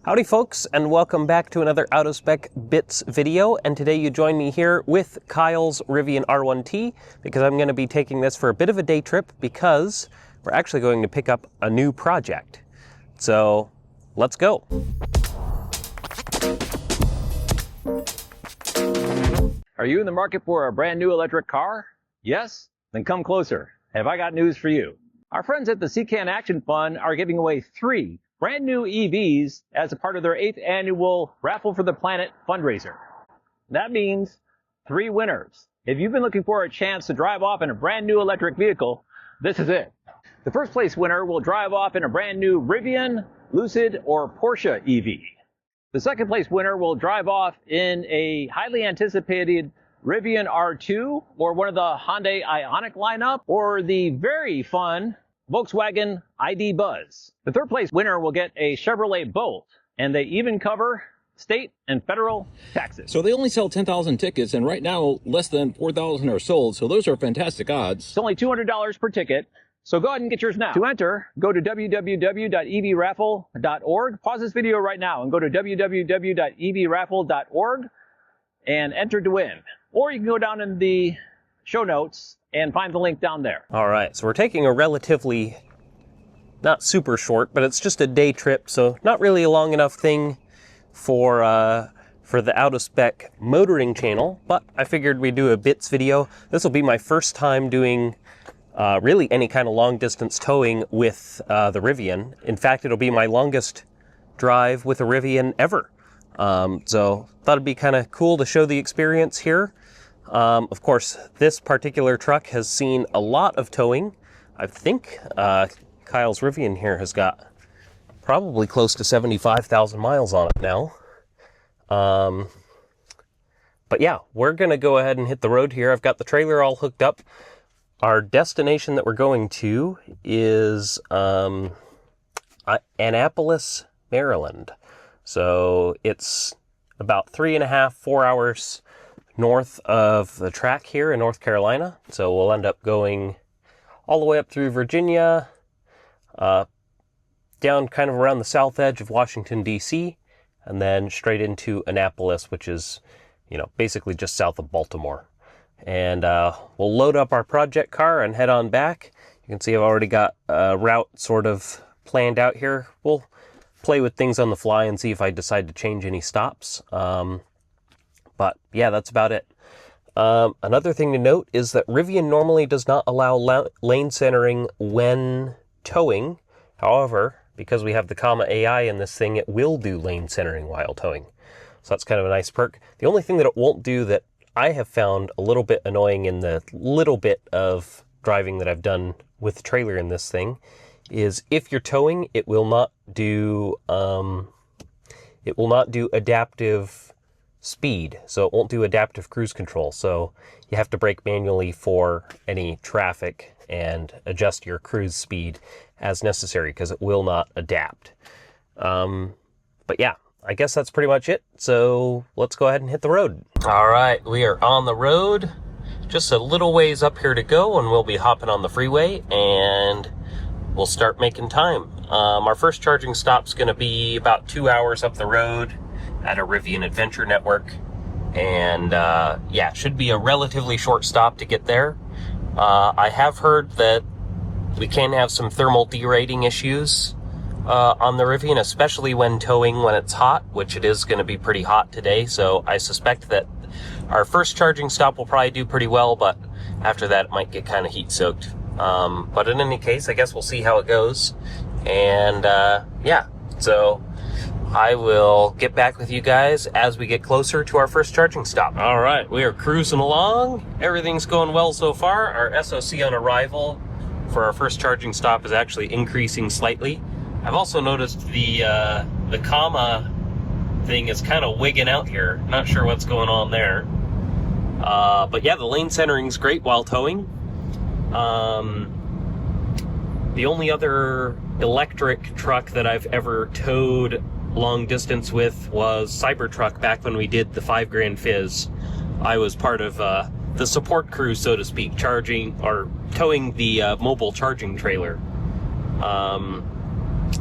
Howdy folks, and welcome back to another Out of Spec Bits video. And today you join me here with Kyle's Rivian R1T because I'm going to be taking this for a bit of a day trip because we're actually going to pick up a new project. So let's go. Are you in the market for a brand new electric car? Yes? Then come closer. Have I got news for you? Our friends at the CCAN Action Fund are giving away 3 brand new EVs as a part of their 8th annual Raffle for the Planet fundraiser. That means 3 winners. If you've been looking for a chance to drive off in a brand new electric vehicle, this is it. The first place winner will drive off in a brand new Rivian, Lucid, or Porsche EV. The second place winner will drive off in a highly anticipated Rivian R1T or one of the Hyundai Ioniq lineup, or the very fun Volkswagen ID Buzz. The third place winner will get a Chevrolet Bolt, and they even cover state and federal taxes. So they only sell 10,000 tickets, and right now less than 4,000 are sold, so those are fantastic odds. It's only $200 per ticket, so go ahead and get yours now. To enter, go to www.ebraffle.org. Pause this video right now and go to www.ebraffle.org and enter to win. Or you can go down in the show notes and find the link down there. All right, so we're taking a relatively, not super short, but it's just a day trip, so not really a long enough thing for the Out of Spec motoring channel, but I figured we'd do a bits video. This will be my first time doing really any kind of long distance towing with the Rivian. In fact, it'll be my longest drive with a Rivian ever. So thought it'd be kind of cool to show the experience here. Of course, this particular truck has seen a lot of towing. I think Kyle's Rivian here has got probably close to 75,000 miles on it now. But yeah, we're going to go ahead and hit the road here. I've got the trailer all hooked up. Our destination that we're going to is Annapolis, Maryland. So it's about 3.5–4 hours north of the track here in North Carolina. So we'll end up going all the way up through Virginia, down kind of around the south edge of Washington, D.C., and then straight into Annapolis, which is, you know, basically just south of Baltimore. And we'll load up our project car and head on back. You can see I've already got a route sort of planned out here. We'll play with things on the fly and see if I decide to change any stops. But yeah, that's about it. Another thing to note is that Rivian normally does not allow lane centering when towing. However, because we have the Comma AI in this thing, it will do lane centering while towing. So that's kind of a nice perk. The only thing that it won't do that I have found a little bit annoying in the little bit of driving that I've done with the trailer in this thing is if you're towing, it will not do adaptive speed, so it won't do adaptive cruise control. So you have to brake manually for any traffic and adjust your cruise speed as necessary because it will not adapt. But yeah, I guess that's pretty much it. So let's go ahead and hit the road. All right, we are on the road. Just a little ways up here to go and we'll be hopping on the freeway and we'll start making time. Our first charging stop's going to be about 2 hours up the road at a Rivian Adventure Network. And yeah, it should be a relatively short stop to get there. I have heard that we can have some thermal derating issues on the Rivian, especially when towing when it's hot, which it is going to be pretty hot today. So I suspect that our first charging stop will probably do pretty well, but after that it might get kind of heat soaked. But in any case, I guess we'll see how it goes. And yeah, so I will get back with you guys as we get closer to our first charging stop. All right, we are cruising along. Everything's going well so far. Our SOC on arrival for our first charging stop is actually increasing slightly. I've also noticed the comma thing is kind of wigging out here. Not sure what's going on there. But yeah, the lane centering's great while towing. The only other electric truck that I've ever towed long distance with was Cybertruck back when we did the 5 Grand Fizz. I was part of the support crew, so to speak, charging or towing the mobile charging trailer.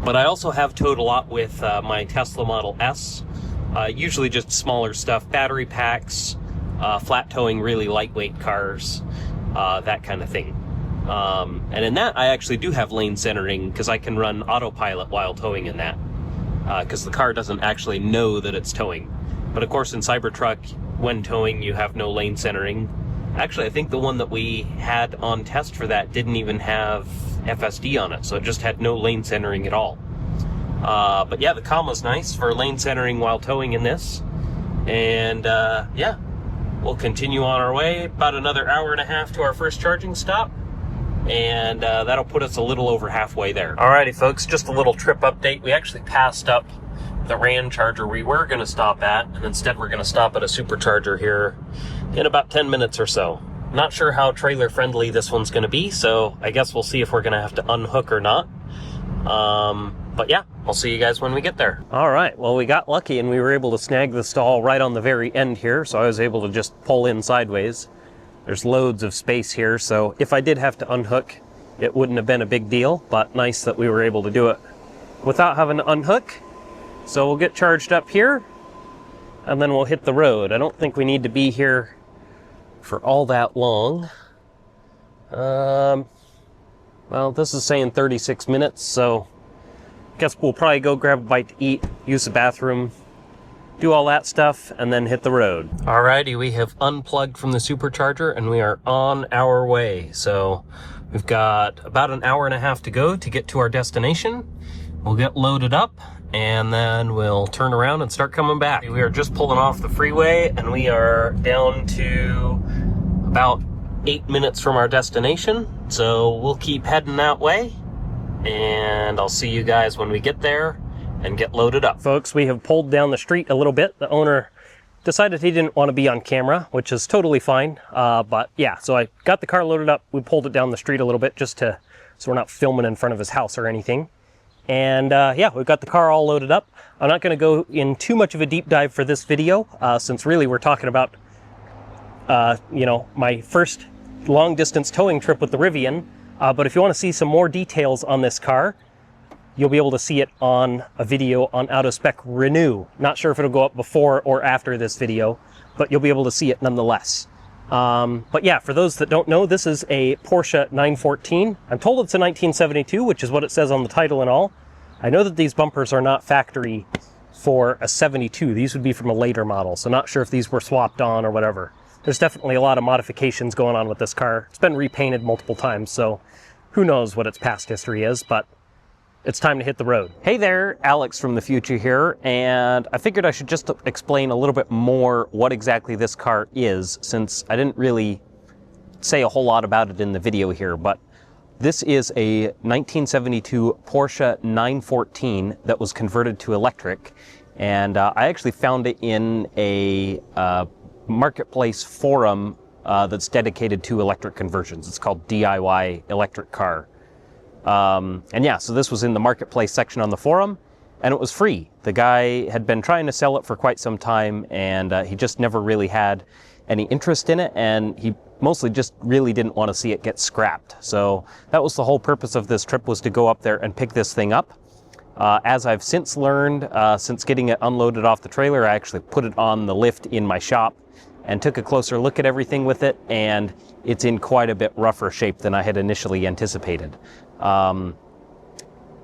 But I also have towed a lot with my Tesla Model S, usually just smaller stuff, battery packs, flat towing really lightweight cars, that kind of thing. And in that, I actually do have lane centering because I can run autopilot while towing in that, because the car doesn't actually know that it's towing. But of course, in Cybertruck, when towing, you have no lane centering. Actually, I think the one that we had on test for that didn't even have FSD on it, so it just had no lane centering at all. But yeah, the comma's nice for lane centering while towing in this. And yeah, we'll continue on our way. About another hour and a half to our first charging stop. And that'll put us a little over halfway there. Alrighty, folks, just a little trip update. We actually passed up the RAN charger we were going to stop at, and instead we're going to stop at a supercharger here in about 10 minutes or so. Not sure how trailer friendly this one's going to be, so I guess we'll see if we're going to have to unhook or not. But yeah, I'll see you guys when we get there. All right, well, we got lucky and we were able to snag the stall right on the very end here, so I was able to just pull in sideways. There's loads of space here, so if I did have to unhook, it wouldn't have been a big deal, but nice that we were able to do it without having to unhook. So we'll get charged up here, and then we'll hit the road. I don't think we need to be here for all that long. Well, this is saying 36 minutes, so I guess we'll probably go grab a bite to eat, use the bathroom, do all that stuff, and then hit the road. Alrighty, we have unplugged from the supercharger, and we are on our way. So we've got about an hour and a half to go to get to our destination. We'll get loaded up, and then we'll turn around and start coming back. We are just pulling off the freeway, and we are down to about 8 minutes from our destination. So we'll keep heading that way, and I'll see you guys when we get there and get loaded up. Folks, we have pulled down the street a little bit. The owner decided he didn't want to be on camera, which is totally fine. But yeah, so I got the car loaded up. We pulled it down the street a little bit just so we're not filming in front of his house or anything. And yeah, we've got the car all loaded up. I'm not going to go in too much of a deep dive for this video, since really we're talking about, you know, my first long distance towing trip with the Rivian. But if you want to see some more details on this car, you'll be able to see it on a video on Spec Renew. Not sure if it'll go up before or after this video, but you'll be able to see it nonetheless. But yeah, for those that don't know, this is a Porsche 914. I'm told it's a 1972, which is what it says on the title and all. I know that these bumpers are not factory for a 72. These would be from a later model, so not sure if these were swapped on or whatever. There's definitely a lot of modifications going on with this car. It's been repainted multiple times, so who knows what its past history is, but it's time to hit the road. Hey there, Alex from the future here, and I figured I should just explain a little bit more what exactly this car is, since I didn't really say a whole lot about it in the video here. But this is a 1972 Porsche 914 that was converted to electric, and I actually found it in a marketplace forum that's dedicated to electric conversions. It's called DIY Electric Car. And yeah, so this was in the marketplace section on the forum, and it was free. The guy had been trying to sell it for quite some time, and he just never really had any interest in it, and he mostly just really didn't want to see it get scrapped. So that was the whole purpose of this trip, was to go up there and pick this thing up. As I've since learned, since getting it unloaded off the trailer, I actually put it on the lift in my shop and took a closer look at everything with it, and it's in quite a bit rougher shape than I had initially anticipated.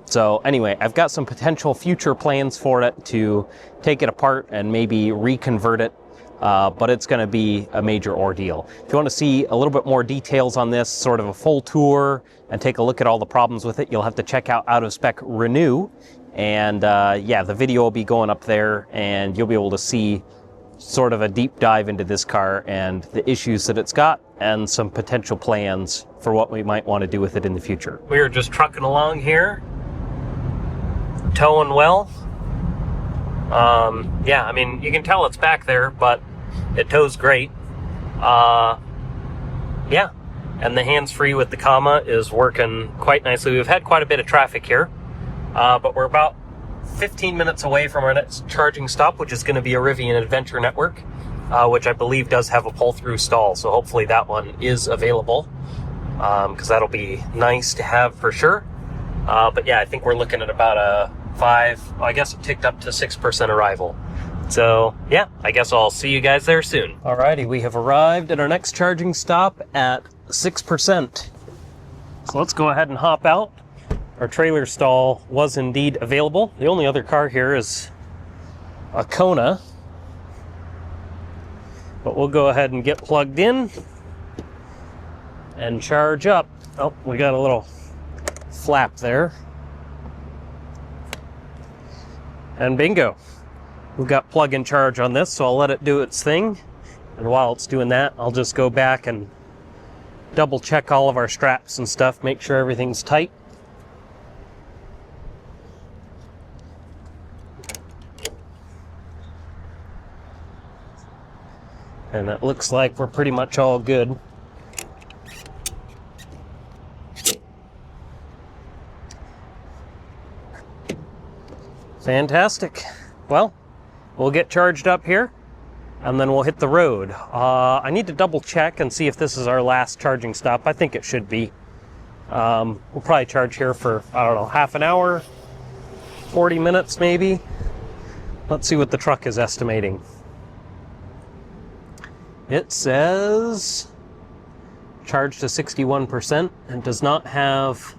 So anyway, I've got some potential future plans for it to take it apart and maybe reconvert it, but it's going to be a major ordeal. If you want to see a little bit more details on this, sort of a full tour, and take a look at all the problems with it, you'll have to check out Spec Renew, and yeah, the video will be going up there, and you'll be able to see sort of a deep dive into this car and the issues that it's got, and some potential plans for what we might want to do with it in the future. We are just trucking along here, towing well. Yeah, I mean, you can tell it's back there, but it tows great. Yeah, and the hands-free with the comma is working quite nicely. We've had quite a bit of traffic here, but we're about 15 minutes away from our next charging stop, which is going to be a Rivian Adventure Network, which I believe does have a pull-through stall, so hopefully that one is available, because that'll be nice to have for sure. But yeah, I think we're looking at about a 5, I guess it ticked up to 6% arrival. So yeah, I guess I'll see you guys there soon. Alrighty, we have arrived at our next charging stop at 6%. So let's go ahead and hop out. Our trailer stall was indeed available. The only other car here is a Kona. But we'll go ahead and get plugged in and charge up. Oh, we got a little flap there. And bingo. We've got plug and charge on this, so I'll let it do its thing. And while it's doing that, I'll just go back and double check all of our straps and stuff, make sure everything's tight. And it looks like we're pretty much all good. Fantastic. Well, we'll get charged up here and then we'll hit the road. I need to double check and see if this is our last charging stop. I think it should be. We'll probably charge here for, I don't know, half an hour, 40 minutes maybe. Let's see what the truck is estimating. It says charge to 61% and does not have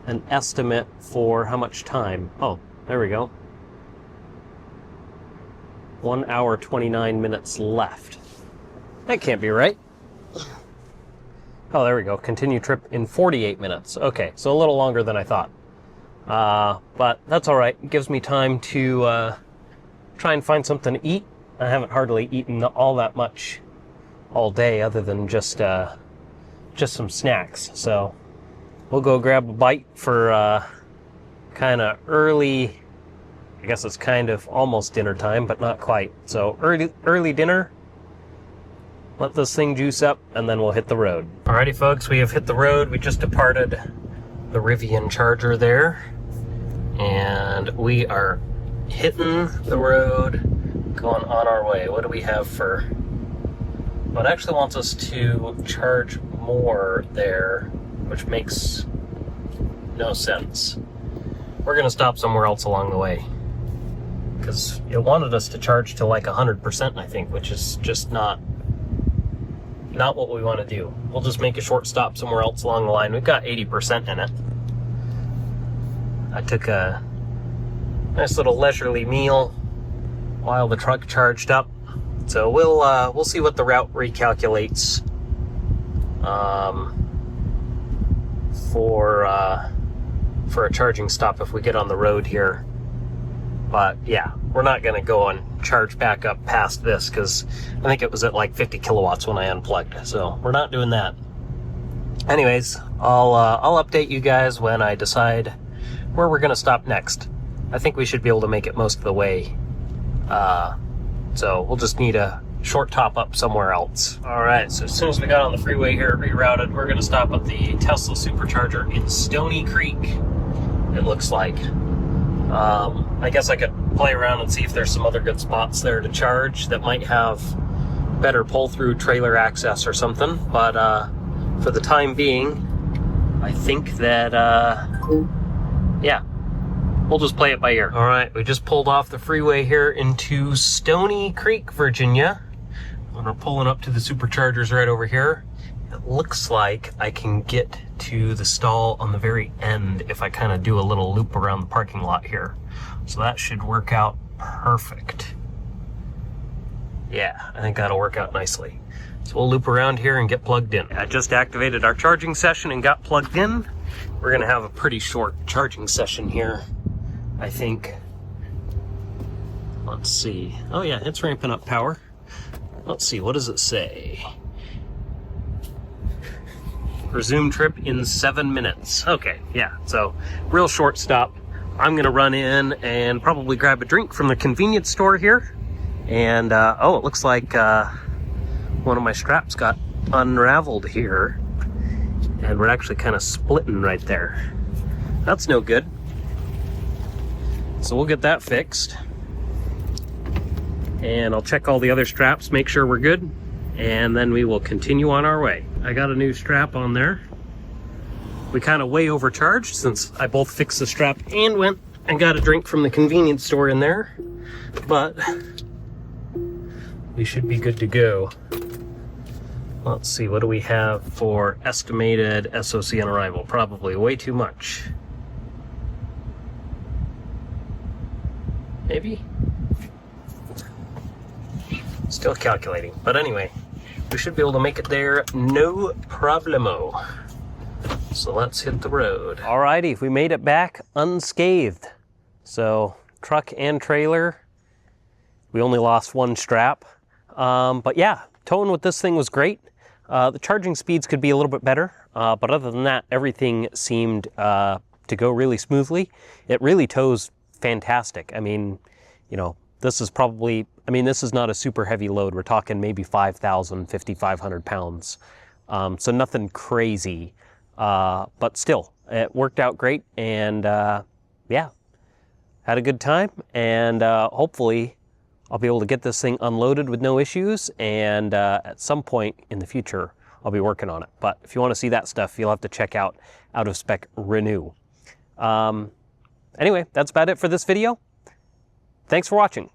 an estimate for how much time. Oh, there we go. 1 hour, 29 minutes left. That can't be right. Oh, there we go. Continue trip in 48 minutes. Okay, so a little longer than I thought. But that's all right. It gives me time to try and find something to eat. I haven't hardly eaten all that much all day other than just some snacks. So we'll go grab a bite for kind of early, I guess it's kind of almost dinner time, but not quite. So early dinner, let this thing juice up, and then we'll hit the road. Alrighty folks, we have hit the road. We just departed the Rivian Charger there, and we are hitting the road, going on our way. What do we have for... Well, it actually wants us to charge more there, which makes no sense. We're going to stop somewhere else along the way, because it wanted us to charge to like 100%, I think, which is just not what we want to do. We'll just make a short stop somewhere else along the line. We've got 80% in it. I took a nice little leisurely meal while the truck charged up. So we'll see what the route recalculates for a charging stop if we get on the road here. But yeah, we're not going to go and charge back up past this, because I think it was at like 50 kilowatts when I unplugged. So we're not doing that. Anyways, I'll update you guys when I decide where we're going to stop next. I think we should be able to make it most of the way. So we'll just need a short top up somewhere else. All right, so as soon as we got on the freeway here, rerouted, we're going to stop at the Tesla Supercharger in Stony Creek, it looks like. I guess I could play around and see if there's some other good spots there to charge that might have better pull-through trailer access or something. But for the time being, I think that, yeah, we'll just play it by ear. All right, we just pulled off the freeway here into Stony Creek, Virginia. And we're pulling up to the Superchargers right over here. It looks like I can get to the stall on the very end if I kind of do a little loop around the parking lot here. So that should work out perfect. Yeah, I think that'll work out nicely. So we'll loop around here and get plugged in. I just activated our charging session and got plugged in. We're gonna have a pretty short charging session here, I think. Let's see. Oh yeah, it's ramping up power. Let's see, what does it say? Resume trip in 7 minutes. Okay, yeah, so real short stop. I'm gonna run in and probably grab a drink from the convenience store here. And, oh, it looks like one of my straps got unraveled here. And we're actually kind of splitting right there. That's no good. So we'll get that fixed. And I'll check all the other straps, make sure we're good. And then we will continue on our way. I got a new strap on there. we kind of way overcharged since I both fixed the strap and went and got a drink from the convenience store in there. But we should be good to go. Let's see, what do we have for estimated SOC on arrival? Probably way too much. Maybe? Still calculating. But anyway, we should be able to make it there no problemo. So let's hit the road. Alrighty, we made it back unscathed. So truck and trailer, we only lost one strap. But yeah, towing with this thing was great. The charging speeds could be a little bit better, but other than that, everything seemed to go really smoothly. It really tows fantastic. I mean, you know, this is probably, I mean, this is not a super heavy load. We're talking maybe 5,000, 5,500 pounds. So nothing crazy, but still, it worked out great. And yeah, had a good time. And hopefully I'll be able to get this thing unloaded with no issues. And at some point in the future, I'll be working on it. But if you want to see that stuff, you'll have to check out of Spec Renew. Anyway, that's about it for this video. Thanks for watching.